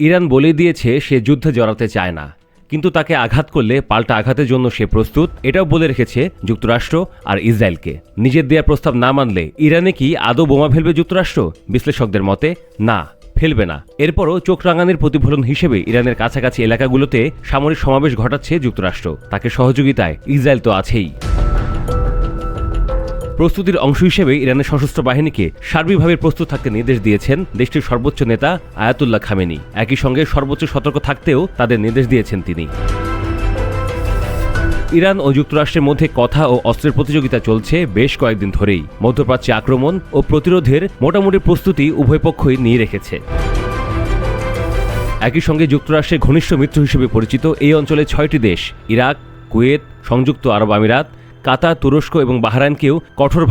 Iran বলে দিয়েছে সে যুদ্ধে জড়াতে চায় না, কিন্তু তাকে আঘাত করলে পাল্টা আঘাতের জন্য সে প্রস্তুত, এটাও বলে রেখেছে যুক্তরাষ্ট্র আর ইসরায়েলকে। নিজের দেয়া প্রস্তাব না মানলে ইরানে কি আদৌ বোমা ফেলবে যুক্তরাষ্ট্র? বিশ্লেষকদের মতে না, ফেলবে না। এরপরও চোখ রাঙানির প্রতিফলন হিসেবে ইরানের কাছাকাছি এলাকাগুলোতে সামরিক সমাবেশ ঘটাচ্ছে যুক্তরাষ্ট্র। তাকে সহযোগিতায় ইসরায়েল তো আছেই। প্রস্তুতির অংশ হিসেবে ইরানের সশস্ত্র বাহিনীকে সার্বিকভাবে প্রস্তুত থাকতে নির্দেশ দিয়েছেন দেশটির সর্বোচ্চ নেতা আয়াতুল্লাহ খামেনি। একই সঙ্গে সর্বোচ্চ সতর্ক থাকতেও তাদের নির্দেশ দিয়েছেন তিনি। ইরান ও যুক্তরাষ্ট্রের মধ্যে কথা ও অস্ত্রের প্রতিযোগিতা চলছে বেশ কয়েকদিন ধরেই। মধ্যপ্রাচ্যে আক্রমণ ও প্রতিরোধের মোটামুটি প্রস্তুতি উভয় পক্ষই নিয়ে রেখেছে। একই সঙ্গে যুক্তরাষ্ট্রের ঘনিষ্ঠ মিত্র হিসেবে পরিচিত এই অঞ্চলে 6টি দেশ ইরাক, কুয়েত, সংযুক্ত আরব আমিরাত, কাতার, তুরস্ক এবং বাহরাইনকেও কঠোর